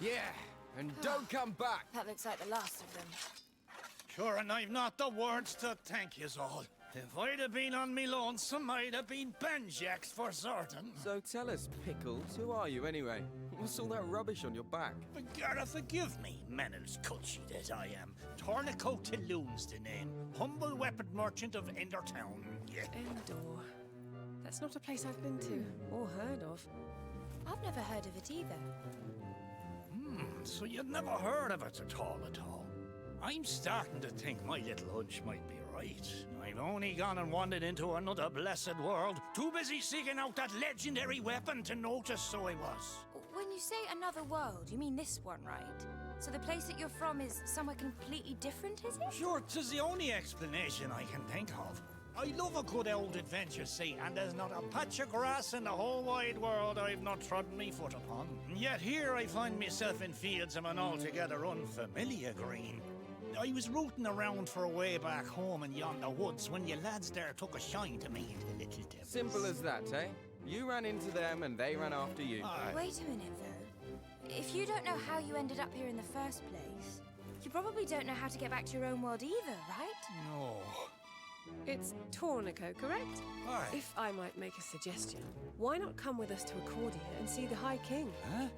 Yeah, and don't come back. That looks like the last of them. Sure, and I've not the words to thank yous all. If I'd have been on me lonesome, I'd have been Benjax for certain. So tell us, Pickles, who are you anyway? What's all that rubbish on your back? But gotta forgive me, Menel's cutcheat as I am. Tornico Tilloon's the name. Humble weapon merchant of Endertown. Yeah. Endor. That's not a place I've been to or heard of. I've never heard of it either. So you'd never heard of it at all at all. I'm starting to think my little hunch might be right. I've only gone and wandered into another blessed world. Too busy seeking out that legendary weapon to notice, so I was. When you say another world, you mean this one, right? So the place that you're from is somewhere completely different, is it? Sure, 'tis the only explanation I can think of. I love a good old adventure, see, and there's not a patch of grass in the whole wide world I've not trodden me foot upon. And yet here I find myself in fields of an altogether unfamiliar green. I was rooting around for a way back home in yonder woods when you lads there took a shine to me and the little devils. Simple as that, eh? You ran into them and they ran after you. Wait a minute, though. If you don't know how you ended up here in the first place, you probably don't know how to get back to your own world either, right? No. It's Tornico, correct? Aye. If I might make a suggestion, why not come with us to Accordia and see the High King? Huh?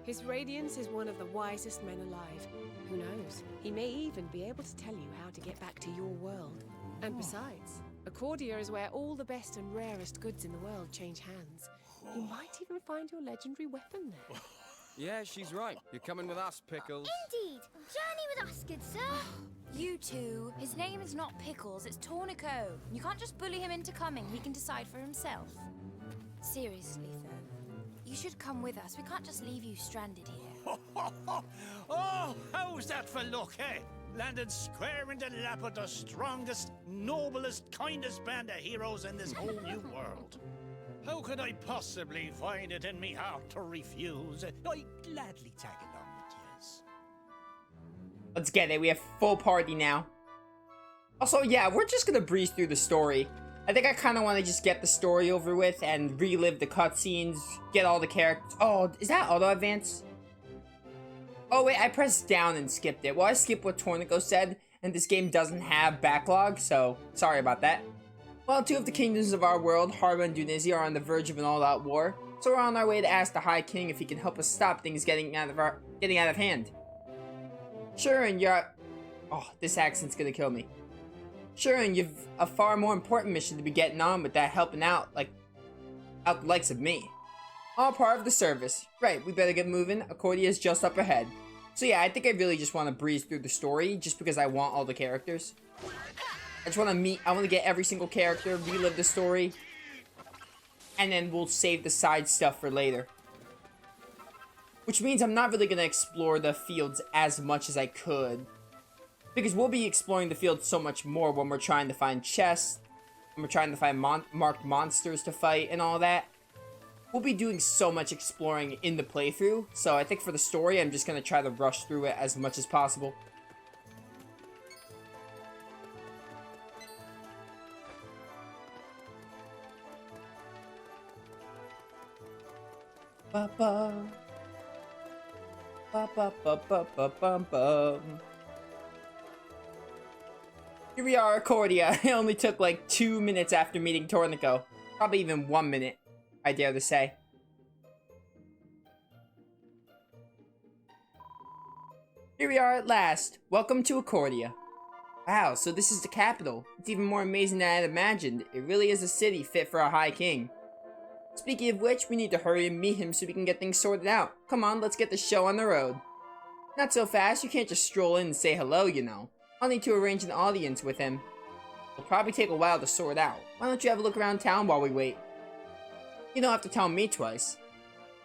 His radiance is one of the wisest men alive. Who knows? He may even be able to tell you how to get back to your world. And besides, Accordia is where all the best and rarest goods in the world change hands. You might even find your legendary weapon there. Yeah, she's right. You're coming with us, Pickles. Indeed. Journey with us, good sir. You two, his name is not Pickles, it's Tornico. You can't just bully him into coming, he can decide for himself. Seriously, though, you should come with us. We can't just leave you stranded here. Oh, how's that for luck, eh? Landed square in the lap of the strongest, noblest, kindest band of heroes in this whole new world. How could I possibly find it in me heart to refuse? I'd gladly tag along with yous. Let's get it. We have full party now. Also, yeah, we're just gonna breeze through the story. I think I kind of want to just get the story over with and relive the cutscenes, get all the characters. Oh, is that auto advance? Oh wait, I pressed down and skipped it. Well, I skipped what Tornico said, and this game doesn't have backlog, so sorry about that. Well, two of the kingdoms of our world, Harba and Dunizia, are on the verge of an all-out war, so we're on our way to ask the High King if he can help us stop things getting out of hand. Sure, and you're... Oh, this accent's gonna kill me. Sure, and you've a far more important mission to be getting on with that helping out the likes of me. All part of the service. Right, we better get moving. Accordia's just up ahead. So yeah, I think I really just want to breeze through the story, just because I want all the characters. I just want to get every single character, relive the story, and then we'll save the side stuff for later. Which means I'm not really going to explore the fields as much as I could. Because we'll be exploring the field so much more when we're trying to find chests, when we're trying to find marked monsters to fight and all that. We'll be doing so much exploring in the playthrough, so I think for the story, I'm just going to try to rush through it as much as possible. Ba-ba. Ba-ba-ba-ba-ba-bum-bum. Here we are, Accordia. It only took like 2 minutes after meeting Tornico. Probably even 1 minute, I dare to say. Here we are at last. Welcome to Accordia. Wow, so this is the capital. It's even more amazing than I had imagined. It really is a city fit for a High King. Speaking of which, we need to hurry and meet him so we can get things sorted out. Come on, let's get the show on the road. Not so fast, you can't just stroll in and say hello, you know. I'll need to arrange an audience with him. It'll probably take a while to sort out. Why don't you have a look around town while we wait? You don't have to tell me twice.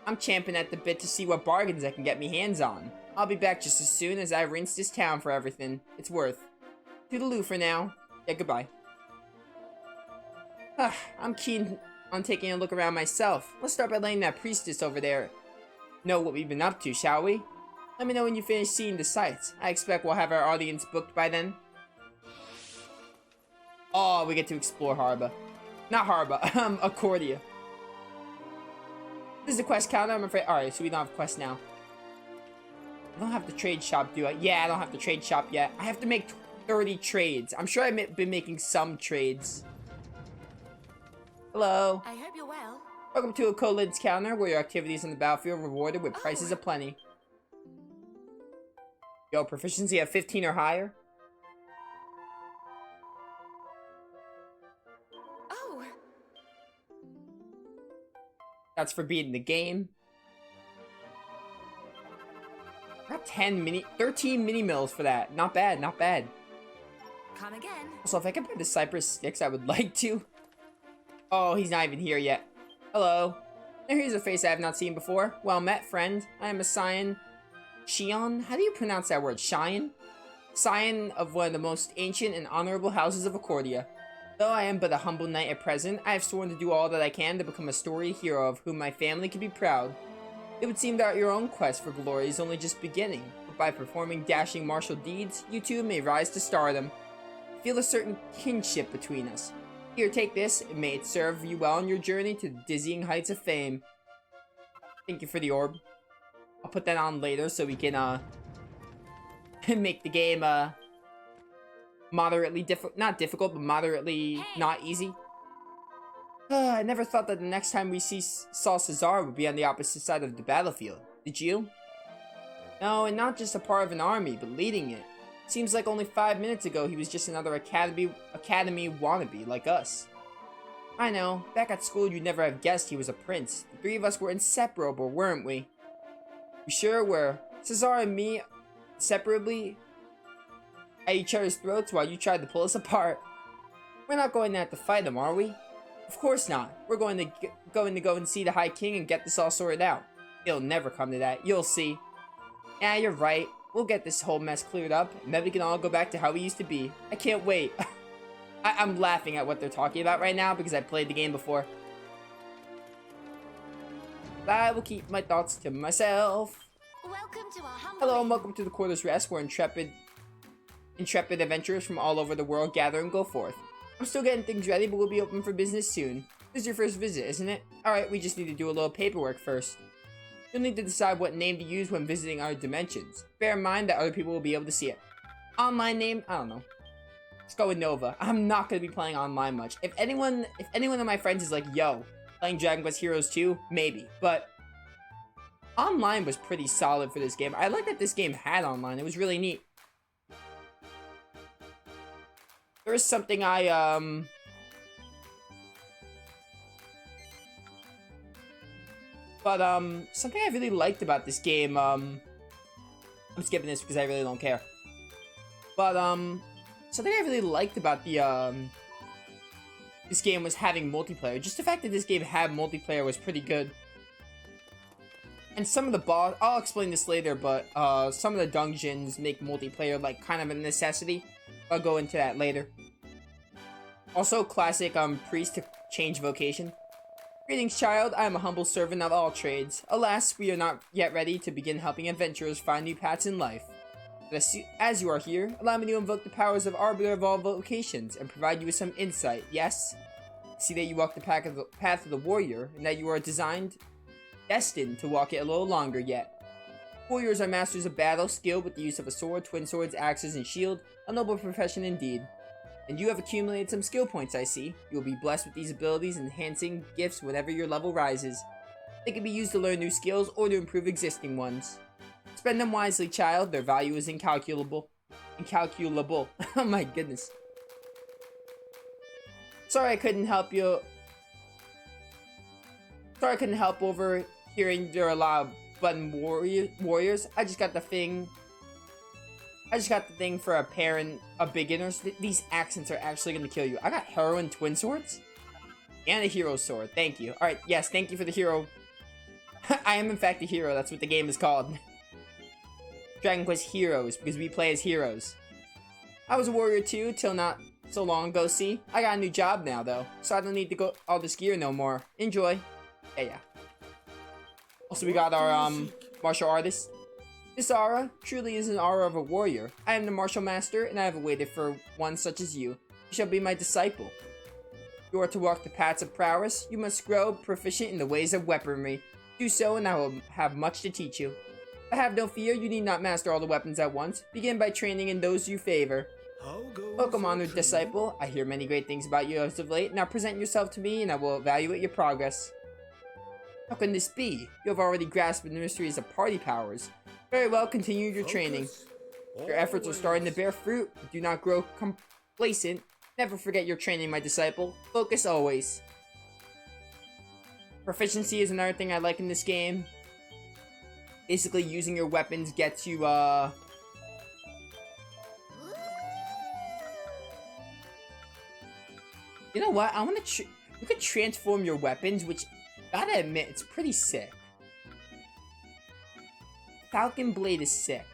I'm champing at the bit to see what bargains I can get me hands on. I'll be back just as soon as I rinse this town for everything it's worth. Toodaloo for now. Yeah, goodbye. I'm keen on taking a look around myself. Let's start by letting that priestess over there know what we've been up to, shall we? Let me know when you finish seeing the sights. I expect we'll have our audience booked by then. Oh, we get to explore Harba. Not Harba, Accordia. This is the quest counter, I'm afraid. Alright, so we don't have a quest now. I don't have the trade shop, do I? Yeah, I don't have the trade shop yet. I have to make 30 trades. I'm sure I've been making some trades. Hello. I hope you're well. Welcome to a Colin's counter, where your activities on the battlefield are rewarded with prices aplenty. Yo, proficiency at 15 or higher? Oh, That's for beating the game. Got 13 mini mills for that. Not bad, not bad. come again. Also, if I could buy the cypress sticks, I would like to. Oh, he's not even here yet. Hello. Now here's a face I have not seen before. Well met, friend. I am a scion. Shion? How do you pronounce that word? Shion? Scion of one of the most ancient and honorable houses of Accordia. Though I am but a humble knight at present, I have sworn to do all that I can to become a storied hero of whom my family can be proud. It would seem that your own quest for glory is only just beginning, but by performing dashing martial deeds, you too may rise to stardom. Feel a certain kinship between us. Here, take this, and may it serve you well on your journey to the dizzying heights of fame. Thank you for the orb. I'll put that on later so we can, make the game, moderately not difficult, but moderately not easy. I never thought that the next time we saw Cesar would be on the opposite side of the battlefield. Did you? No, and not just a part of an army, but leading it. Seems like only 5 minutes ago he was just another academy wannabe like us. I know, back at school you'd never have guessed he was a prince. The three of us were inseparable, weren't we? We sure were. Cesar and me, separately, at each other's throats while you tried to pull us apart. We're not going to have to fight him, are we? Of course not. We're going to go and see the High King and get this all sorted out. It'll never come to that. You'll see. Yeah, you're right. We'll get this whole mess cleared up, and then we can all go back to how we used to be. I can't wait. I'm laughing at what they're talking about right now because I played the game before. But I will keep my thoughts to myself. Welcome to our humble... Hello and welcome to the Quarter's Rest, where intrepid adventurers from all over the world gather and go forth. I'm still getting things ready, but we'll be open for business soon. This is your first visit, isn't it? Alright, we just need to do a little paperwork first. You'll need to decide what name to use when visiting our dimensions. Bear in mind that other people will be able to see it. Online name? I don't know. Let's go with Nova. I'm not going to be playing online much. If anyone of my friends is like, yo, playing Dragon Quest Heroes 2, maybe. But online was pretty solid for this game. I like that this game had online. It was really neat. There is something something I really liked about this game, I'm skipping this because I really don't care. But, something I really liked about the, this game was having multiplayer. Just the fact that this game had multiplayer was pretty good. And some of the boss, I'll explain this later, but, some of the dungeons make multiplayer, like, kind of a necessity. I'll go into that later. Also, classic, priest to change vocation. Greetings, child. I am a humble servant of all trades. Alas, we are not yet ready to begin helping adventurers find new paths in life. But as you are here, allow me to invoke the powers of Arbiter of all vocations and provide you with some insight, yes? See that you walk the path of the warrior, and that you are destined to walk it a little longer yet. Warriors are masters of battle, skilled with the use of a sword, twin swords, axes, and shield, a noble profession indeed. And you have accumulated some skill points, I see. You will be blessed with these abilities, enhancing gifts whenever your level rises. They can be used to learn new skills or to improve existing ones. Spend them wisely, child. Their value is incalculable. Incalculable. Oh my goodness. Sorry I couldn't help you. Sorry I couldn't help over hearing there are a lot of button warriors. I just got the thing for a parent of beginners. These accents are actually going to kill you. I got heroine twin swords and a hero sword. Thank you. Alright, yes, thank you for the hero. I am in fact a hero. That's what the game is called. Dragon Quest Heroes, because we play as heroes. I was a warrior too, till not so long ago, see? I got a new job now, though, so I don't need to go all this gear no more. Enjoy. Yeah. Also, we got our, martial artist. This aura truly is an aura of a warrior. I am the martial master, and I have waited for one such as you. You shall be my disciple. If you are to walk the paths of prowess, you must grow proficient in the ways of weaponry. Do so, and I will have much to teach you. But have no fear, you need not master all the weapons at once. Begin by training in those you favor. Welcome, honored disciple. I hear many great things about you as of late. Now present yourself to me, and I will evaluate your progress. How can this be? You have already grasped the mysteries of party powers. Very well, continue your training. Your efforts are starting to bear fruit. Do not grow complacent. Never forget your training, my disciple. Focus always. Proficiency is another thing I like in this game. Basically, using your weapons gets you, You know what? I want to. You could transform your weapons, which, gotta admit, it's pretty sick. Falcon Blade is sick.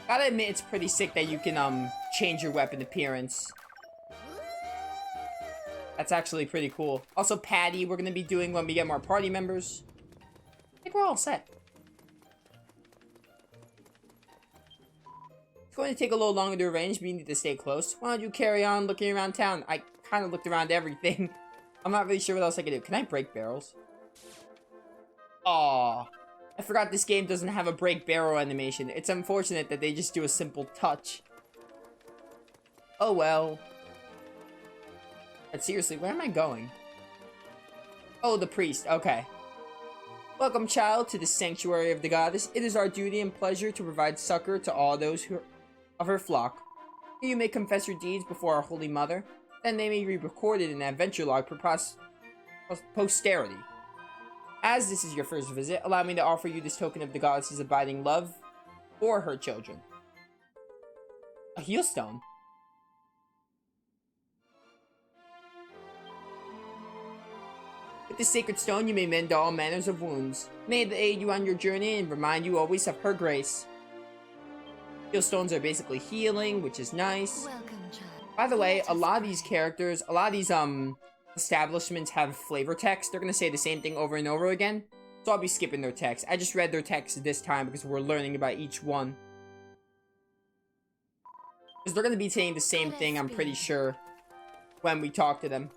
Gotta admit, it's pretty sick that you can, change your weapon appearance. That's actually pretty cool. Also, Patty, we're gonna be doing when we get more party members. I think we're all set. It's going to take a little longer to arrange, but you need to stay close. Why don't you carry on looking around town? I kind of looked around everything. I'm not really sure what else I can do. Can I break barrels? Aww. I forgot this game doesn't have a break barrel animation. It's unfortunate that they just do a simple touch. Oh well. But seriously, where am I going? Oh, the priest. Okay. Welcome, child, to the sanctuary of the goddess. It is our duty and pleasure to provide succor to all those who of her flock. Here you may confess your deeds before our holy mother. Then they may be recorded in an adventure log for posterity. As this is your first visit, allow me to offer you this token of the goddess's abiding love for her children. A heal stone. With this sacred stone, you may mend all manners of wounds. May it aid you on your journey and remind you always of her grace. Heal stones are basically healing, which is nice. Welcome, child. By the way, a lot of these characters, a lot of these establishments have flavor text. They're gonna say the same thing over and over again, so I'll be skipping their text. I just read their text this time because we're learning about each one. Because they're gonna be saying the same thing, I'm pretty sure, when we talk to them.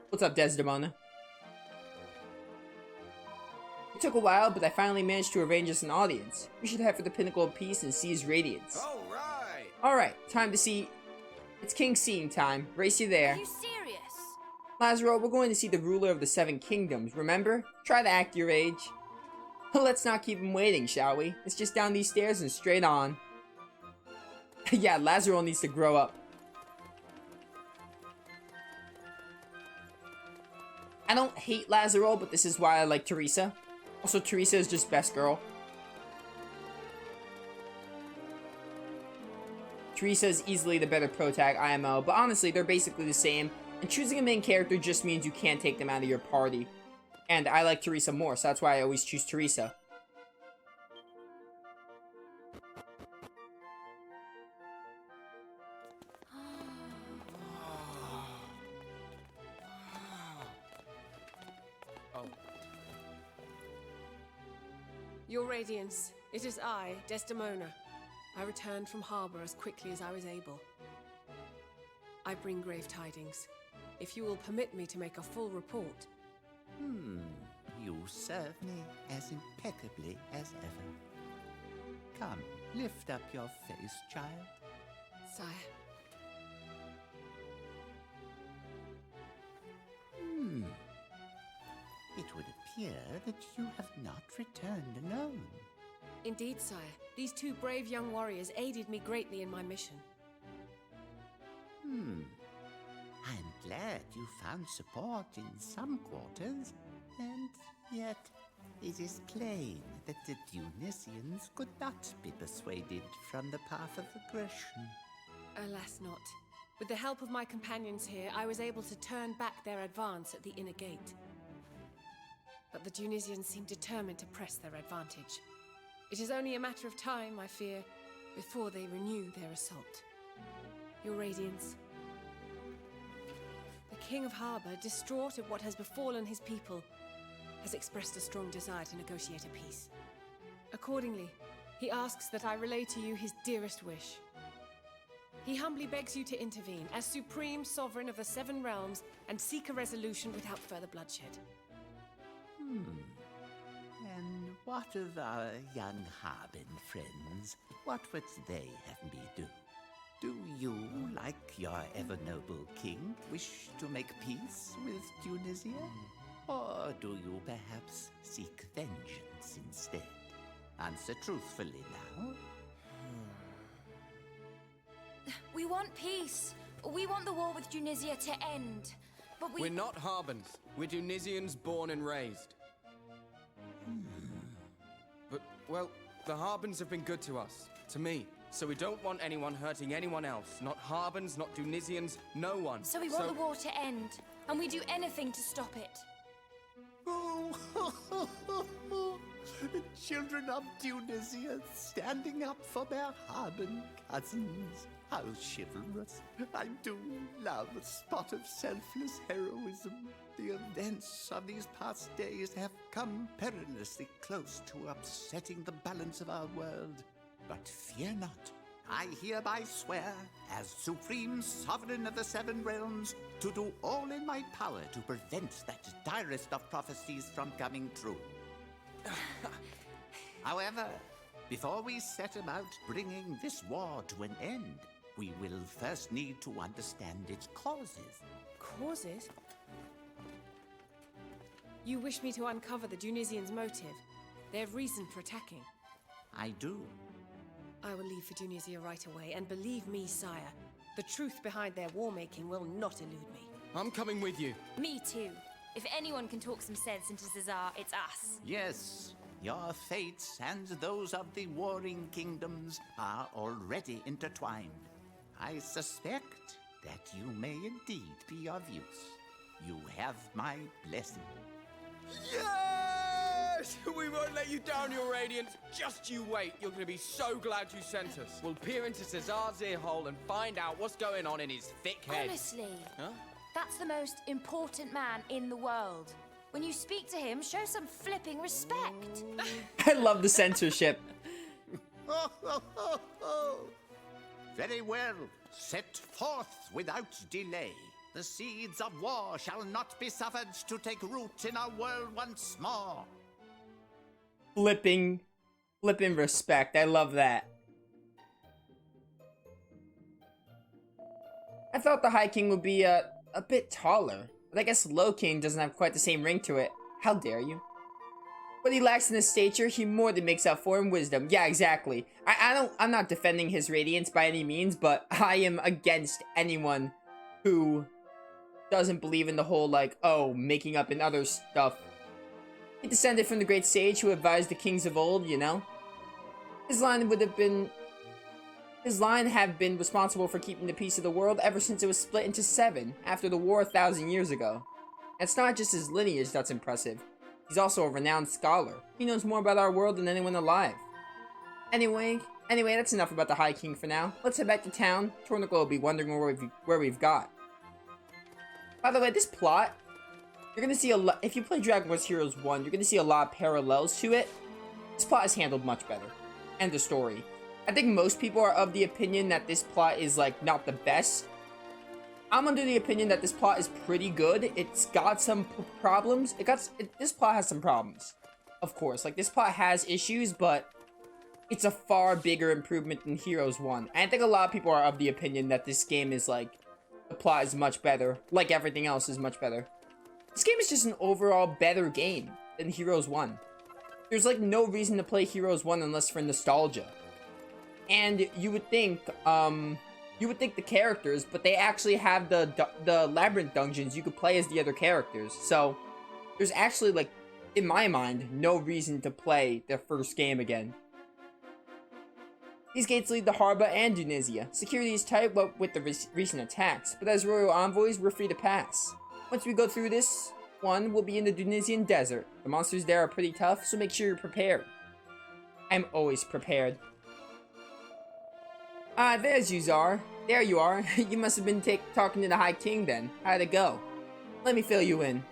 What's up, Desdemona? It took a while, but I finally managed to arrange us an audience. We should head for the Pinnacle of Peace and seize Radiance. Alright! Alright, time to see... It's King Scene time. Race you there. Are you serious? Lazaro, we're going to see the ruler of the Seven Kingdoms, remember? Try to act your age. Let's not keep him waiting, shall we? It's just down these stairs and straight on. Yeah, Lazaro needs to grow up. I don't hate Lazaro, but this is why I like Teresa. Also, Teresa is just best girl. Teresa is easily the better pro-tag IMO, but honestly, they're basically the same. And choosing a main character just means you can't take them out of your party. And I like Teresa more, so that's why I always choose Teresa. Your Radiance, it is I, Desdemona. I returned from harbor as quickly as I was able. I bring grave tidings. If you will permit me to make a full report. You serve me as impeccably as ever. Come, lift up your face, child. Sire, It would appear that you have not returned alone. indeed, sire. These two brave young warriors aided me greatly in my mission. I'm glad you found support in some quarters, and yet it is plain that the Dionysians could not be persuaded from the path of aggression. Alas not. With the help of my companions here, I was able to turn back their advance at the inner gate. But the Dionysians seem determined to press their advantage. It is only a matter of time, I fear, before they renew their assault. Your Radiance. The King of Harbor, distraught at what has befallen his people, has expressed a strong desire to negotiate a peace. Accordingly, he asks that I relay to you his dearest wish. He humbly begs you to intervene as supreme sovereign of the Seven Realms and seek a resolution without further bloodshed. what of our young Harbin friends? What would they have me do? Do you, like your ever-noble king, wish to make peace with Tunisia? Or do you perhaps seek vengeance instead? Answer truthfully now. We want peace. We want the war with Tunisia to end. But We're not Harbins. We're Tunisians born and raised. But, well, the Harbins have been good to us. To me. So we don't want anyone hurting anyone else. Not Harbins, not Tunisians, no one. So we want the war to end. And we do anything to stop it. Oh, the children of Tunisia standing up for their Harbin cousins. How chivalrous. I do love a spot of selfless heroism. The events of these past days have come perilously close to upsetting the balance of our world. But fear not. I hereby swear, as supreme sovereign of the Seven Realms, to do all in my power to prevent that direst of prophecies from coming true. However, before we set about bringing this war to an end, we will first need to understand its causes. Causes? You wish me to uncover the Tunisians' motive, their reason for attacking? I do. I will leave for Tunisia right away, and believe me, sire, the truth behind their war-making will not elude me. I'm coming with you. Me too. If anyone can talk some sense into Caesar, it's us. Yes, your fates and those of the warring kingdoms are already intertwined. I suspect that you may indeed be of use. You have my blessing. Yes! We won't let you down, your radiance. Just you wait. You're going to be so glad you sent us. We'll peer into Caesar's ear hole and find out what's going on in his thick head. Honestly, Huh? that's the most important man in the world. When you speak to him, show some flipping respect. I love the censorship. Very well. Set forth without delay. The seeds of war shall not be suffered to take root in our world once more. Flipping respect. I love that. I thought the High King would be a bit taller, but I guess Low King doesn't have quite the same ring to it. How dare you? What he lacks in his stature, he more than makes up for in wisdom. Yeah, exactly. I'm not defending his radiance by any means, but I am against anyone who doesn't believe in the whole, like, oh, making up and other stuff. He descended from the great sage who advised the kings of old, you know? His line have been responsible for keeping the peace of the world ever since it was split into 7 after the war 1,000 years ago. And it's not just his lineage that's impressive. He's also a renowned scholar. He knows more about our world than anyone alive. Anyway, that's enough about the High King for now. Let's head back to town. Tornicle will be wondering where we've got. By the way, this plot, you're gonna see a lot. If you play Dragon Quest Heroes 1, you're gonna see a lot of parallels to it. This plot is handled much better. And the story. I think most people are of the opinion that this plot is, like, not the best. I'm under the opinion that this plot is pretty good. It's got some problems. This plot has some problems. Of course, like, this plot has issues, but it's a far bigger improvement than Heroes 1. And I think a lot of people are of the opinion that this game is, like, the plot is much better. Like, everything else is much better. This game is just an overall better game than Heroes 1. There's, like, no reason to play Heroes 1 unless for nostalgia. And you would think the characters, but they actually have the labyrinth dungeons you could play as the other characters. So, there's actually, like, in my mind, no reason to play the first game again. These gates lead to Harba and Tunisia. Security is tight with the recent attacks, but as royal envoys, we're free to pass. Once we go through this one, we'll be in the Tunisian desert. The monsters there are pretty tough, so make sure you're prepared. I'm always prepared. Ah, there you are. You must have been talking to the High King then. How'd it go? Let me fill you in.